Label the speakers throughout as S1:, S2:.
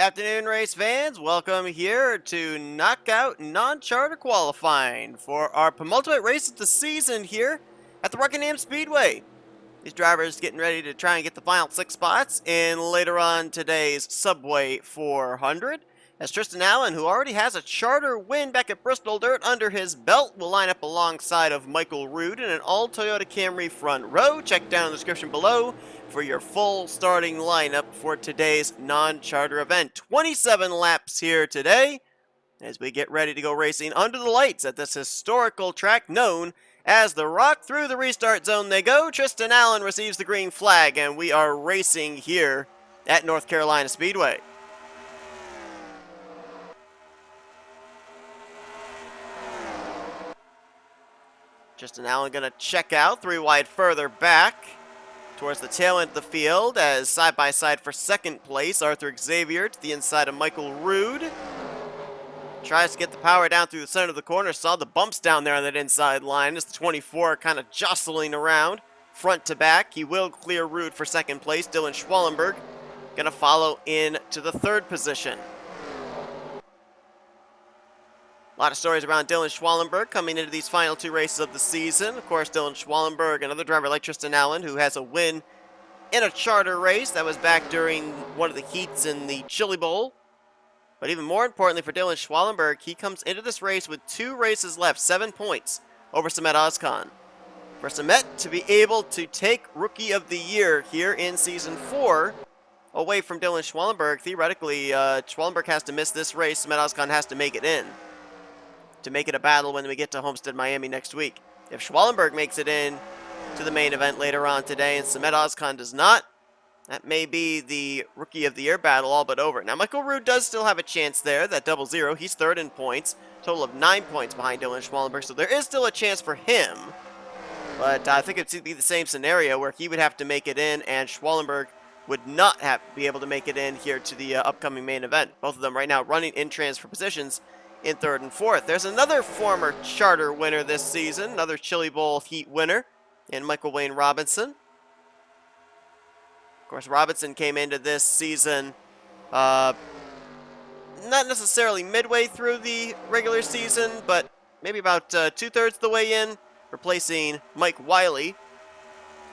S1: Afternoon, race fans. Welcome here to Knockout Non-Charter Qualifying for our penultimate race of the season here at the Rockingham Speedway. These drivers getting ready to try and get the final 6 spots in later on today's Subway 400. As Tristan Allen, who already has a charter win back at Bristol Dirt under his belt, will line up alongside of Michael Roode in an all-Toyota Camry front row. Check down in the description below for your full starting lineup for today's non-charter event. 27 laps here today as we get ready to go racing under the lights at this historical track known as the Rock. Through the restart zone they go. Tristan Allen receives the green flag, and we are racing here at North Carolina Speedway. Tristan Allen going to check out 3 wide further back towards the tail end of the field as side by side for second place. Arthur Xavier to the inside of Michael Roode. Tries to get the power down through the center of the corner. Saw the bumps down there on that inside line as the 24 kind of jostling around front to back. He will clear Roode for second place. D Schwallenberg going to follow in to the 3rd position. A lot of stories around D Schwallenberg coming into these final 2 races of the season. Of course, D Schwallenberg, another driver like Tristan Allen, who has a win in a charter race that was back during one of the heats in the Chili Bowl. But even more importantly for D Schwallenberg, he comes into this race with 2 races left, 7 points over S Ozkan. For Samet to be able to take Rookie of the Year here in Season 4 away from D Schwallenberg, theoretically, Schwallenberg has to miss this race. S Ozkan has to make it in to make it a battle when we get to Homestead, Miami next week. If Schwallenberg makes it in to the main event later on today and S Ozkan does not, that may be the Rookie of the Year battle all but over. Now, Michael Roode does still have a chance there, that 0-0. He's 3rd in points, total of 9 points behind D Schwallenberg, so there is still a chance for him. But I think it would be the same scenario where he would have to make it in and Schwallenberg would not be able to make it in here to the upcoming main event. Both of them right now running in transfer positions in 3rd and 4th. There's another former charter winner this season, another Chili Bowl heat winner in Michael Wayne Robinson. Of course, Robinson came into this season not necessarily midway through the regular season, but maybe about 2/3 of the way in, replacing Mike Wiley.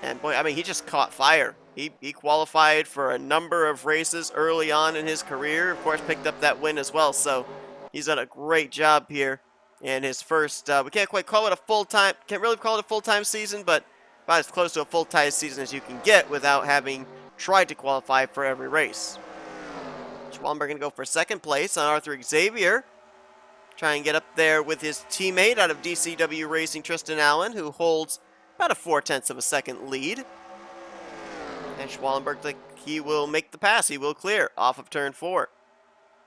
S1: And boy, I mean, he just caught fire. He qualified for a number of races early on in his career. Of course, picked up that win as well, so he's done a great job here in his first, we can't quite call it a full-time, can't really call it a full-time season, but about as close to a full-time season as you can get without having tried to qualify for every race. Schwallenberg going to go for 2nd place on Arthur Xavier. Try and get up there with his teammate out of DCW Racing, Tristan Allen, who holds about a 0.4 of a second lead. And Schwallenberg, like, he will make the pass. He will clear off of turn 4.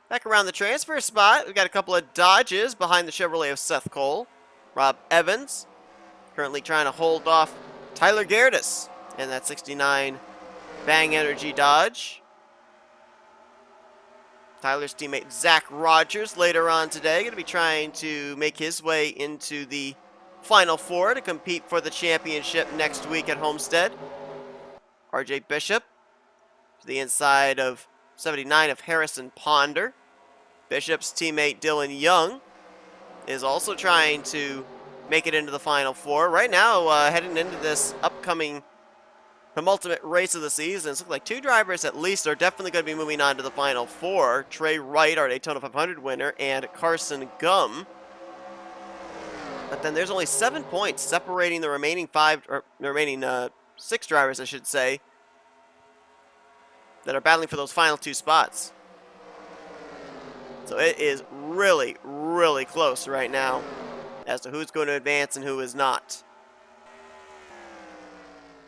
S1: Back around the transfer spot, we've got a couple of Dodges behind the Chevrolet of Seth Cole. Rob Evans currently trying to hold off Tyler Gehrdes in that 69 Bang Energy Dodge. Tyler's teammate Zach Rogers later on today going to be trying to make his way into the Final 4 to compete for the championship next week at Homestead. RJ Bishop to the inside of 79 of Harrison Ponder. Bishop's teammate Dylan Young is also trying to make it into the Final 4. Right now, heading into this upcoming penultimate race of the season, it looks like 2 drivers at least are definitely going to be moving on to the Final 4. Trey Wright, our Daytona 500 winner, and Carson Gum. But then there's only 7 points separating the remaining 6 drivers, I should say, that are battling for those final 2 spots. So it is really, really close right now as to who's going to advance and who is not.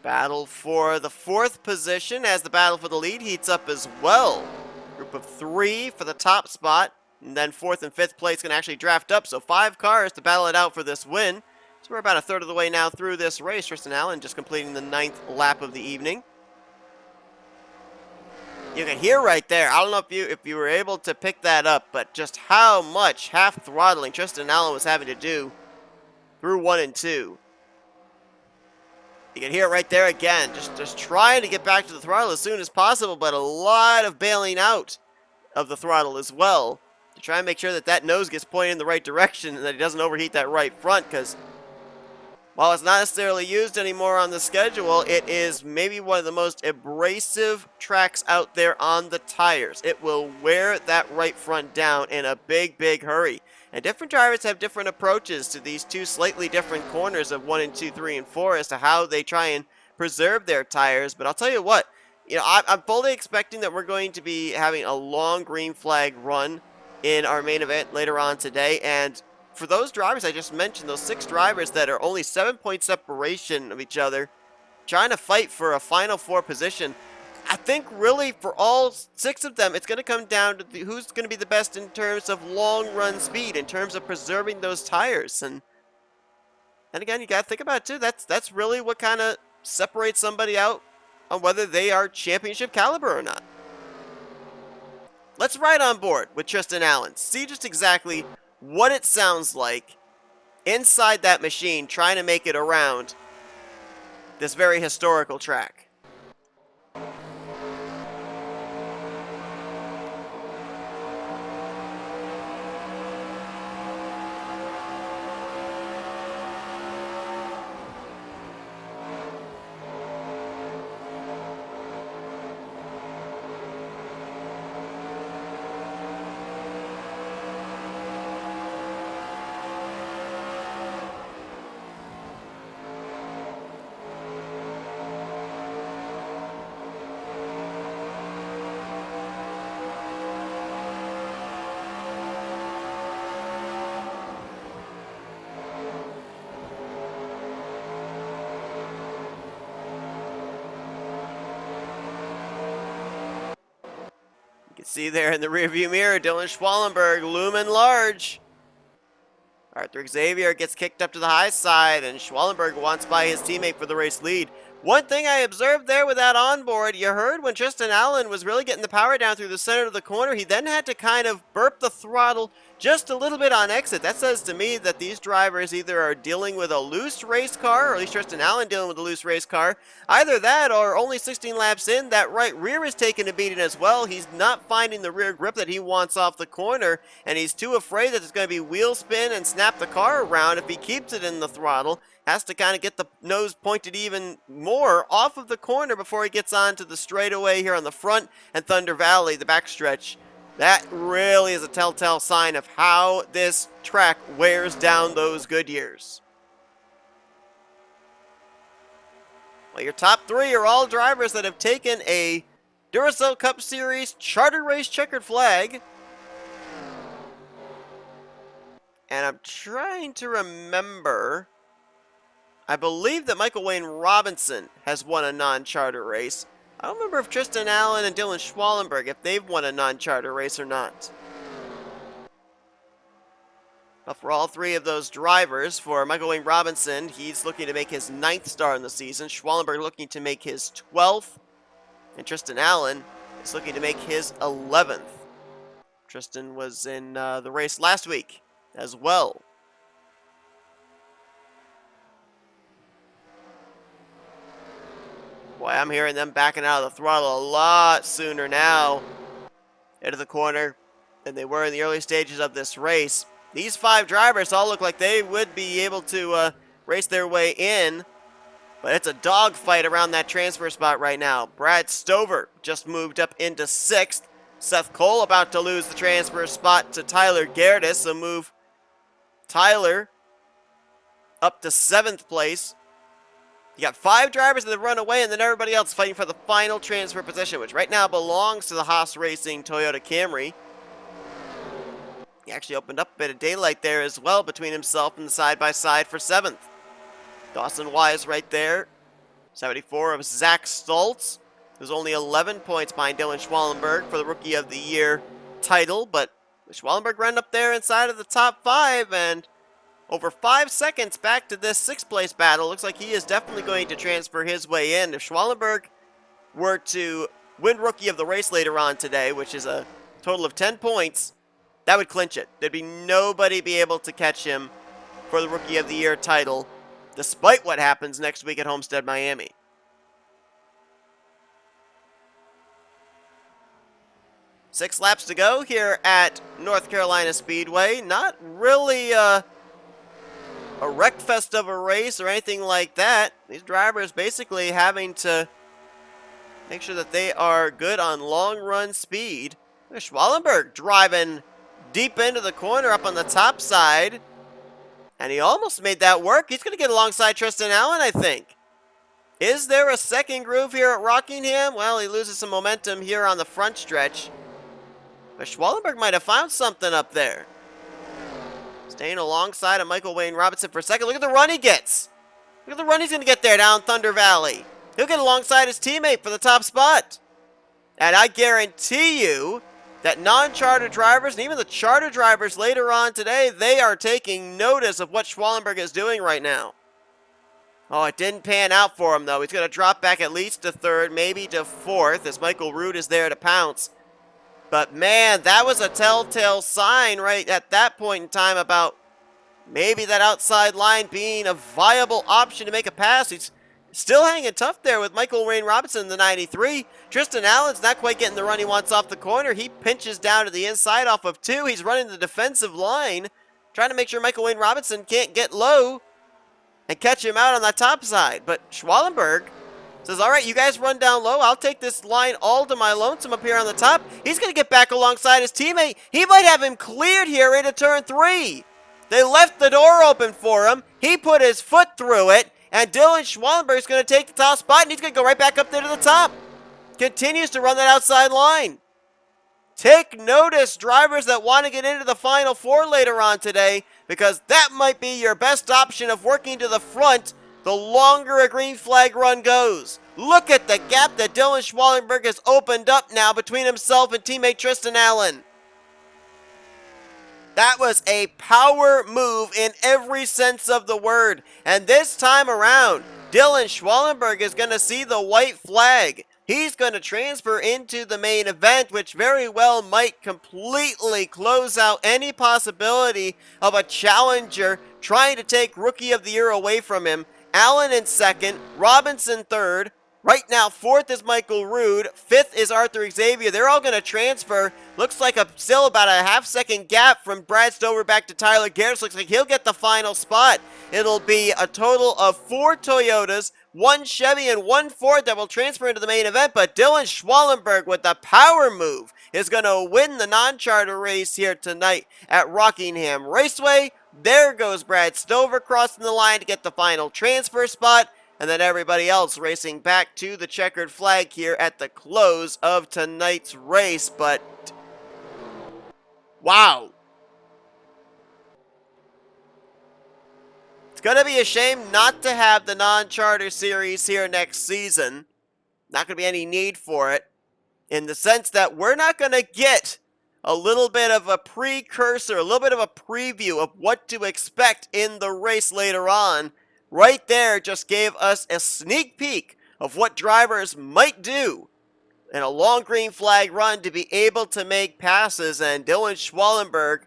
S1: Battle for the 4th position as the battle for the lead heats up as well. Group of 3 for the top spot, and then 4th and 5th place can actually draft up. So 5 cars to battle it out for this win. So we're about a third of the way now through this race. Tristan Allen just completing the 9th lap of the evening. You can hear right there, I don't know if you were able to pick that up, but just how much half throttling Tristan Allen was having to do through 1 and 2. You can hear it right there again, just trying to get back to the throttle as soon as possible, but a lot of bailing out of the throttle as well to try and make sure that that nose gets pointed in the right direction and that he doesn't overheat that right front, because while it's not necessarily used anymore on the schedule, it is maybe one of the most abrasive tracks out there on the tires. It will wear that right front down in a big, big hurry. And different drivers have different approaches to these two slightly different corners of 1 and 2, 3, and 4 as to how they try and preserve their tires. But I'll tell you what, I'm fully expecting that we're going to be having a long green flag run in our main event later on today. And for those drivers I just mentioned, those 6 drivers that are only 7-point separation of each other, trying to fight for a Final 4 position, I think really for all 6 of them, it's going to come down to who's going to be the best in terms of long-run speed, in terms of preserving those tires. And again, you got to think about it too. That's really what kind of separates somebody out on whether they are championship caliber or not. Let's ride on board with Tristan Allen, see just exactly what it sounds like inside that machine trying to make it around this very historical track. See there in the rearview mirror, Dylan Schwallenberg looming large. Arthur Xavier gets kicked up to the high side, and Schwallenberg wants by his teammate for the race lead. One thing I observed there with that onboard, you heard when Tristan Allen was really getting the power down through the center of the corner, he then had to kind of burp the throttle just a little bit on exit. That says to me that these drivers either are dealing with a loose race car, or at least Tristan Allen dealing with a loose race car. Either that, or only 16 laps in, that right rear is taking a beating as well. He's not finding the rear grip that he wants off the corner, and he's too afraid that it's going to be wheel spin and snap the car around if he keeps it in the throttle. Has to kind of get the nose pointed even more off of the corner before he gets onto the straightaway here on the front and Thunder Valley, the backstretch. That really is a telltale sign of how this track wears down those good years. Well, your top 3 are all drivers that have taken a Duracell Cup Series charter race checkered flag. And I'm trying to remember, I believe that Michael Wayne Robinson has won a non-charter race. I don't remember if Tristan Allen and Dylan Schwallenberg, if they've won a non-charter race or not. But for all 3 of those drivers, for Michael Wayne Robinson, he's looking to make his 9th start in the season. Schwallenberg looking to make his 12th. And Tristan Allen is looking to make his 11th. Tristan was in the race last week as well. Boy, I'm hearing them backing out of the throttle a lot sooner now into the corner than they were in the early stages of this race. These 5 drivers all look like they would be able to race their way in, but it's a dogfight around that transfer spot right now. Brad Stover just moved up into 6th. Seth Cole about to lose the transfer spot to Tyler Gehrdes, so move Tyler up to 7th place. You got 5 drivers that have run away, and then everybody else fighting for the final transfer position, which right now belongs to the Haas Racing Toyota Camry. He actually opened up a bit of daylight there as well between himself and the side-by-side for 7th. Dawson Wise right there. 74 of Zach Stultz, who's only 11 points behind Dylan Schwallenberg for the Rookie of the Year title, but Schwallenberg ran up there inside of the top 5, and over 5 seconds back to this 6th place battle. Looks like he is definitely going to transfer his way in. If Schwallenberg were to win Rookie of the Race later on today, which is a total of 10 points, that would clinch it. There'd be nobody be able to catch him for the Rookie of the Year title, despite what happens next week at Homestead, Miami. 6 laps to go here at North Carolina Speedway. Not really a wreckfest of a race or anything like that. These drivers basically having to make sure that they are good on long run speed. Schwallenberg driving deep into the corner up on the top side. And he almost made that work. He's going to get alongside Tristan Allen, I think. Is there a second groove here at Rockingham? Well, he loses some momentum here on the front stretch. But Schwallenberg might have found something up there. Staying alongside of Michael Wayne Robinson for a second. Look at the run he gets. Look at the run he's going to get there down Thunder Valley. He'll get alongside his teammate for the top spot. And I guarantee you that non-charter drivers and even the charter drivers later on today, they are taking notice of what Schwallenberg is doing right now. Oh, it didn't pan out for him, though. He's going to drop back at least to third, maybe to fourth, as Michael Roode is there to pounce. But, man, that was a telltale sign right at that point in time about maybe that outside line being a viable option to make a pass. He's still hanging tough there with Michael Wayne Robinson in the 93. Tristan Allen's not quite getting the run he wants off the corner. He pinches down to the inside off of 2. He's running the defensive line, trying to make sure Michael Wayne Robinson can't get low and catch him out on that top side. But Schwallenberg says, all right, you guys run down low. I'll take this line all to my lonesome up here on the top. He's going to get back alongside his teammate. He might have him cleared here into turn 3. They left the door open for him. He put his foot through it. And Dylan Schwallenberg is going to take the top spot, and he's going to go right back up there to the top. Continues to run that outside line. Take notice, drivers that want to get into the Final Four later on today, because that might be your best option of working to the front the longer a green flag run goes. Look at the gap that Dylan Schwallenberg has opened up now between himself and teammate Tristan Allen. That was a power move in every sense of the word. And this time around, Dylan Schwallenberg is going to see the white flag. He's going to transfer into the main event, which very well might completely close out any possibility of a challenger trying to take Rookie of the Year away from him. Allen in second, Robinson third. Right now, fourth is Michael Roode. Fifth is Arthur Xavier. They're all going to transfer. Looks like still about a half-second gap from Brad Stover back to Tyler Gehrdes. Looks like he'll get the final spot. It'll be a total of 4 Toyotas, 1 Chevy, and 1 Ford that will transfer into the main event. But Dylan Schwallenberg with the power move is going to win the non-charter race here tonight at Rockingham Raceway. There goes Brad Stover crossing the line to get the final transfer spot. And then everybody else racing back to the checkered flag here at the close of tonight's race. But, wow. It's going to be a shame not to have the non-charter series here next season. Not going to be any need for it. In the sense that we're not going to get a little bit of a precursor, a little bit of a preview of what to expect in the race later on. Right there just gave us a sneak peek of what drivers might do in a long green flag run to be able to make passes. And Dylan Schwallenberg,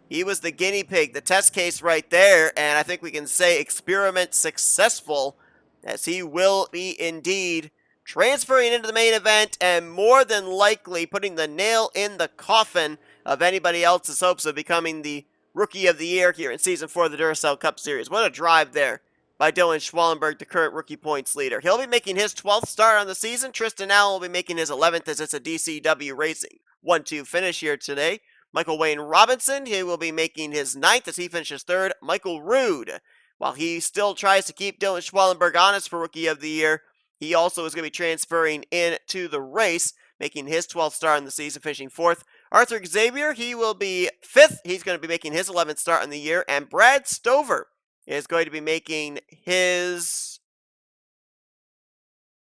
S1: he was the guinea pig, the test case right there. And I think we can say experiment successful, as he will be indeed transferring into the main event and more than likely putting the nail in the coffin of anybody else's hopes of becoming the Rookie of the Year here in Season 4 of the Duracell Cup Series. What a drive there by Dylan Schwallenberg, the current rookie points leader. He'll be making his 12th start on the season. Tristan Allen will be making his 11th, as it's a DCW Racing 1-2 finish here today. Michael Wayne Robinson, he will be making his 9th as he finishes 3rd. Michael Roode, while he still tries to keep Dylan Schwallenberg honest for Rookie of the Year, he also is going to be transferring into the race, making his 12th start in the season, finishing 4th. Arthur Xavier, he will be 5th. He's going to be making his 11th start in the year. And Brad Stover is going to be making his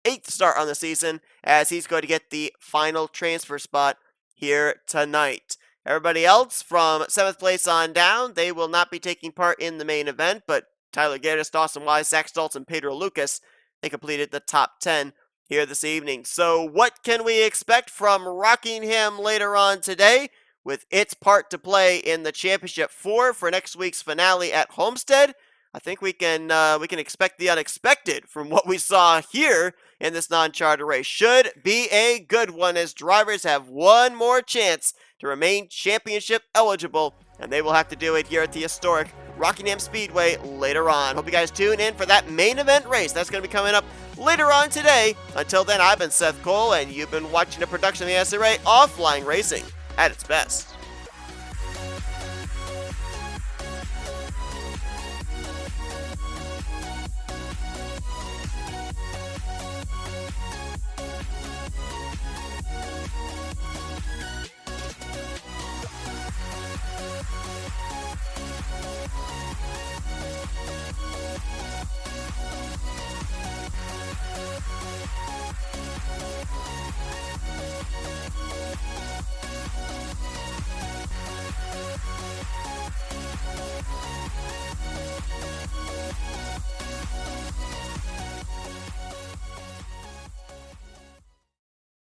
S1: 8th start on the season, as he's going to get the final transfer spot here tonight. Everybody else from 7th place on down, they will not be taking part in the main event, but Tyler Gehrdes, Dawson Wise, Zach Stultz, and Pedro Lucas, they completed the top 10 here this evening. So what can we expect from Rockingham later on today, with its part to play in the Championship 4 for next week's finale at Homestead? I think we can expect the unexpected from what we saw here in this non-charter race. Should be a good one, as drivers have one more chance to remain championship eligible, and they will have to do it here at the historic Rockingham Speedway later on. Hope you guys tune in for that main event race. That's going to be coming up later on today. Until then, I've been Seth Cole, and you've been watching a production of the NNSCRA Offline Racing at its best.